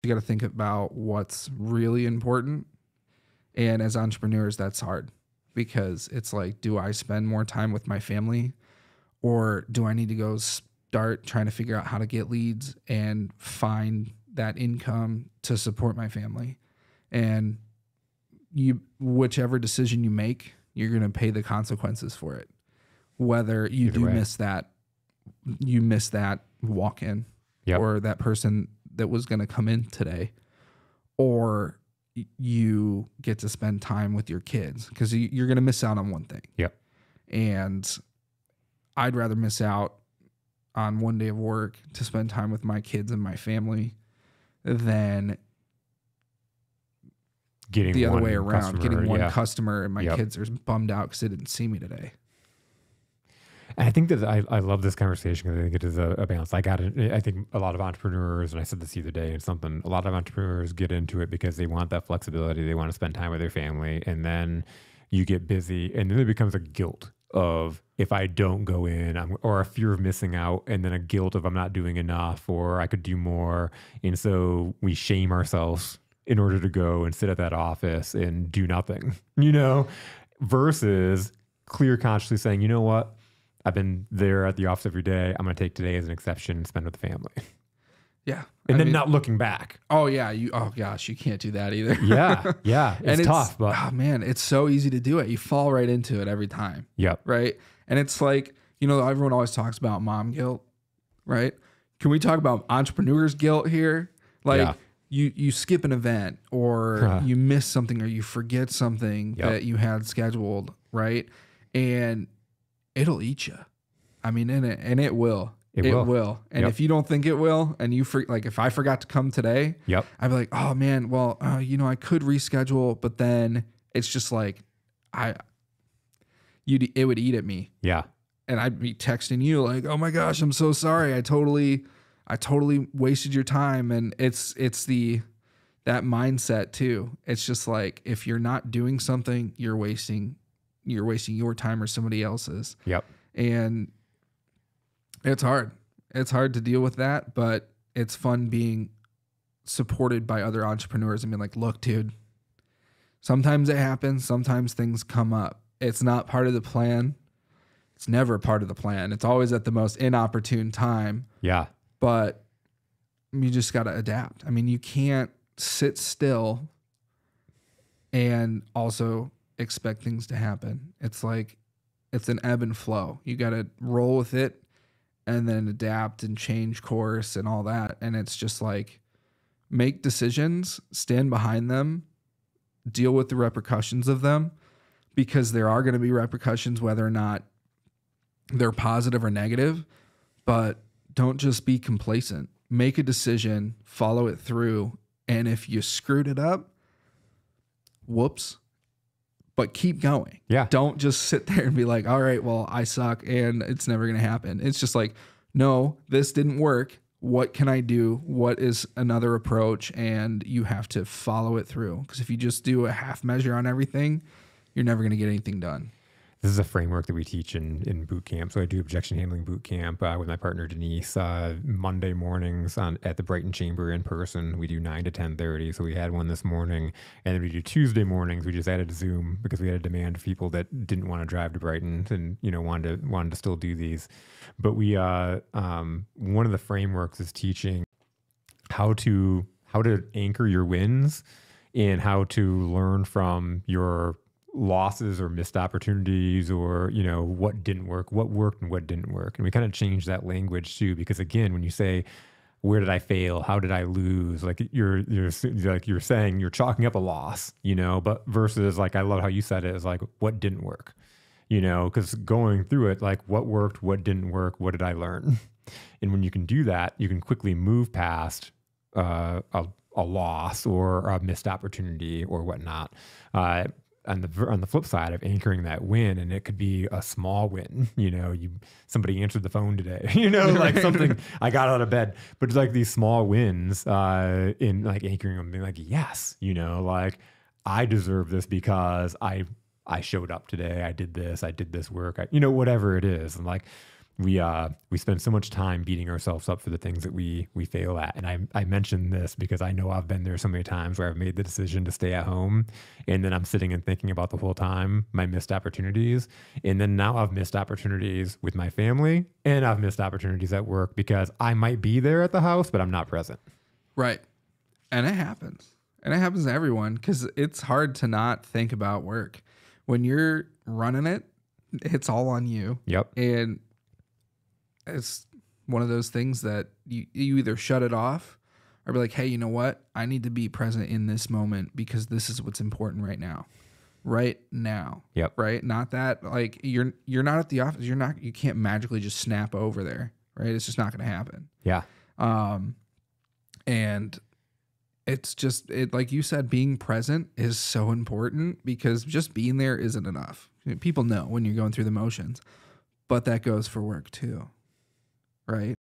got to think about what's really important. And as entrepreneurs, that's hard because it's like, do I spend more time with my family, or do I need to go start trying to figure out how to get leads and find that income to support my family? And whichever decision you make, you're going to pay the consequences for it. Whether you miss that walk-in, or that person that was going to come in today, or you get to spend time with your kids, because you're going to miss out on one thing. Yep. And I'd rather miss out on one day of work to spend time with my kids and my family than getting the other way around, getting one customer and my Yep. kids are bummed out because they didn't see me today. And I think that I love this conversation because I think it is a balance. I think a lot of entrepreneurs, and I said this the other day, and something, a lot of entrepreneurs get into it because they want that flexibility. They want to spend time with their family. And then you get busy, and then there becomes a guilt of, if I don't go in, or a fear of missing out, and then a guilt of I'm not doing enough, or I could do more. And so we shame ourselves in order to go and sit at that office and do nothing, versus clear consciously saying, you know what? I've been there at the office every day. I'm going to take today as an exception and spend with the family. Yeah. And then not looking back. Oh yeah. Oh gosh, you can't do that either. Yeah. Yeah. It's tough, but oh man, it's so easy to do it. You fall right into it every time. Yep. Right. And it's like, everyone always talks about mom guilt, right? Can we talk about entrepreneurs guilt here? Like you skip an event, or you miss something, or you forget something that you had scheduled, right? And it'll eat you. I mean, and it will. It will. And if you don't think it will, and like if I forgot to come today, I'd be like, oh man, well, I could reschedule, but then it's just like, it would eat at me. Yeah. And I'd be texting you like, oh my gosh, I'm so sorry. I totally wasted your time. And it's that mindset too. It's just like, if you're not doing something, you're wasting your time or somebody else's. Yep. And it's hard. It's hard to deal with that, but it's fun being supported by other entrepreneurs and being like, look, dude, sometimes it happens. Sometimes things come up. It's not part of the plan. It's never part of the plan. It's always at the most inopportune time. Yeah. But you just got to adapt. I mean, you can't sit still and also expect things to happen. It's like, it's an ebb and flow. You got to roll with it and then adapt and change course and all that. And it's just like, make decisions, stand behind them, deal with the repercussions of them, because there are going to be repercussions, whether or not they're positive or negative. But don't just be complacent. Make a decision, follow it through. And if you screwed it up, whoops. But keep going. Yeah. Don't just sit there and be like, all right, well, I suck and it's never going to happen. It's just like, no, this didn't work. What can I do? What is another approach? And you have to follow it through. Because if you just do a half measure on everything, you're never going to get anything done. This is a framework that we teach in boot camp. So I do Objection Handling Boot Camp with my partner Denise Monday mornings at the Brighton Chamber in person. We do 9 to 10:30. So we had one this morning, and then we do Tuesday mornings. We just added Zoom because we had a demand of people that didn't want to drive to Brighton and wanted to still do these. But we one of the frameworks is teaching how to anchor your wins and how to learn from your losses or missed opportunities, or what didn't work, what worked and what didn't work. And we kind of changed that language too, because again, when you say, where did I fail, how did I lose, like you're saying you're chalking up a loss, but versus, like, I love how you said it, is like, what didn't work, because going through it, like, what worked, what didn't work, what did I learn? And when you can do that, you can quickly move past a loss or a missed opportunity or whatnot. On the flip side of anchoring that win, and it could be a small win, somebody answered the phone today, like something, I got out of bed, but it's like these small wins in like anchoring them, being like, yes, like, I deserve this because I showed up today. I did this work, whatever it is. And like, we spend so much time beating ourselves up for the things that we fail at. And I mentioned this because I know I've been there so many times where I've made the decision to stay at home, and then I'm sitting and thinking about the whole time my missed opportunities. And then now I've missed opportunities with my family, and I've missed opportunities at work because I might be there at the house, but I'm not present. Right. And it happens. And it happens to everyone because it's hard to not think about work. When you're running it, it's all on you. Yep. And it's one of those things that you either shut it off or be like, hey, you know what? I need to be present in this moment because this is what's important right now. Right now. Yep. Right? Not that like you're not at the office. You can't magically just snap over there. Right? It's just not going to happen. Yeah. And it's just like you said, being present is so important because just being there isn't enough. People know when you're going through the motions, but that goes for work too. Right?